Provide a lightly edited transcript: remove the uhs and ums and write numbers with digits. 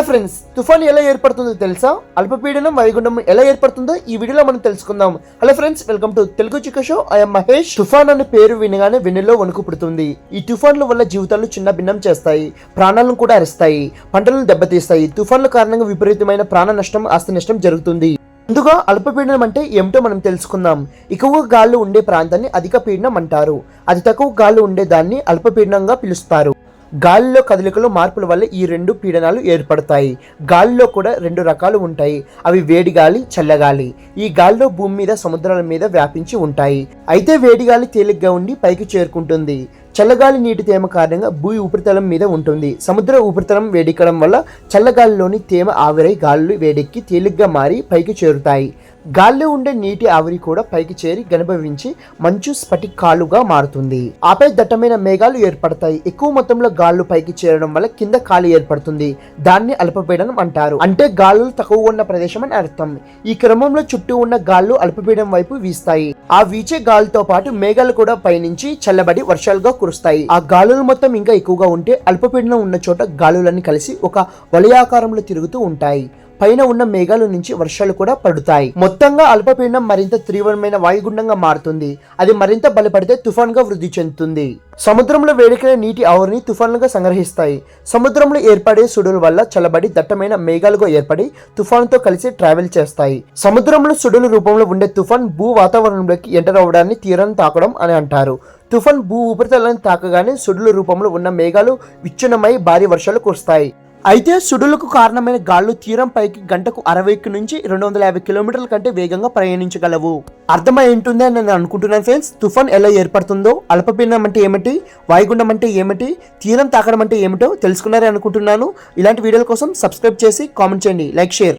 Hello friends, తుఫాన్ ఎలా ఏర్పడుతుందో తెలుసా? అల్పపీడనం వాయుగుండం ఎలా ఏర్పడుతుందో ఈ వీడియోలో మనం తెలుసుకుందాం. Hello friends, welcome to Telugu చిక్క షో. ఐఎమ్ మహేష్. తుఫాన్ అనే పేరు వినగానే వెన్నెల్లో వణుకు పుడుతుంది. ఈ తుఫాన్ల వల్ల జీవితాలు చిన్న భిన్నం చేస్తాయి, ప్రాణాలను కూడా అరుస్తాయి, పంటలను దెబ్బతీస్తాయి. తుఫాన్ల కారణంగా విపరీతమైన ప్రాణ నష్టం, ఆస్తి నష్టం జరుగుతుంది. ముందుగా అల్పపీడనం అంటే ఏమిటో మనం తెలుసుకుందాం. ఎక్కువగా గాళ్ళు ఉండే ప్రాంతాన్ని అధిక పీడనం అంటారు. అతి తక్కువ గాళ్ళు ఉండే దాన్ని అల్పపీడనంగా పిలుస్తారు. గాలిలో కదలికలో మార్పుల వల్ల ఈ రెండు పీడనాలు ఏర్పడతాయి. గాలిలో కూడా రెండు రకాలు ఉంటాయి. అవి వేడి గాలి, చల్లగాలి. ఈ గాలిలో భూమి మీద, సముద్రాల మీద వ్యాపించి ఉంటాయి. అయితే వేడి గాలి తేలిగ్గా ఉండి పైకి చేరుకుంటుంది. చల్లగాలి నీటి తేమ కారణంగా భూమి ఉపరితలం మీద ఉంటుంది. సముద్ర ఉపరితలం వేడెక్కడం వల్ల చల్లగాలిలోని తేమ ఆవిరై గాలులు వేడెక్కి తేలిగ్గా మారి పైకి చేరుతాయి. గాల్లో ఉండే నీటి ఆవిరి కూడా పైకి చేరి గనిభవించి మంచు స్ఫటికాలుగా మారుతుంది. ఆపై దట్టమైన మేఘాలు ఏర్పడతాయి. ఎక్కువ మొత్తంలో గాళ్ళు పైకి చేరడం వల్ల కింద ఖాళీ ఏర్పడుతుంది. దాన్ని అల్పపీడనం అంటారు. అంటే గాలులు తక్కువ ఉన్న ప్రదేశం అని అర్థం. ఈ క్రమంలో చుట్టూ ఉన్న గాళ్ళు అల్పపీడనం వైపు వీస్తాయి. ఆ వీచే గాలితో పాటు మేఘాలు కూడా పైనుంచి చల్లబడి వర్షాలుగా కురుస్తాయి. ఆ గాలులు మొత్తం ఇంకా ఎక్కువగా ఉంటే అల్పపీడనం ఉన్న చోట గాలులన్నీ కలిసి ఒక వలయాకారంలో తిరుగుతూ ఉంటాయి. పైన ఉన్న మేఘాల నుంచి వర్షాలు కూడా పడుతాయి. మొత్తంగా అల్పపీడనం మరింత తీవ్రమైన వాయుగుండంగా మారుతుంది. అది మరింత బలపడితే తుఫాన్ గా వృద్ధి చెందుతుంది. సముద్రంలో వేడికిన నీటి ఆవిరిని తుఫాన్లుగా సంగ్రహిస్తాయి. సముద్రంలో ఏర్పడే సుడుల వల్ల చల్లబడి దట్టమైన మేఘాలుగా ఏర్పడి తుఫాన్తో కలిసి ట్రావెల్ చేస్తాయి. సముద్రంలో సుడుల రూపంలో ఉండే తుఫాన్ భూ వాతావరణంలోకి ఎంటర్ అవడాన్ని తీరాన్ని తాకడం అని అంటారు. తుఫాన్ భూ ఉపరితలాన్ని తాకగానే సుడుల రూపంలో ఉన్న మేఘాలు విచ్ఛిన్నమై భారీ వర్షాలు కురుస్తాయి. అయితే సుడులకు కారణమైన గాళ్ళు తీరం పైకి గంటకు 60 నుంచి 250 కిలోమీటర్ల కంటే వేగంగా ప్రయాణించగలవు. అర్థమై ఉంటుంది అని నేను అనుకుంటున్నాను ఫ్రెండ్స్. తుఫాన్ ఎలా ఏర్పడుతుందో, అల్పపీడనం అంటే ఏమిటి, వాయుగుండం అంటే ఏమిటి, తీరం తాకడం అంటే ఏమిటో తెలుసుకున్నారని అనుకుంటున్నాను. ఇలాంటి వీడియోల కోసం సబ్స్క్రైబ్ చేసి కామెంట్ చేయండి, లైక్, షేర్.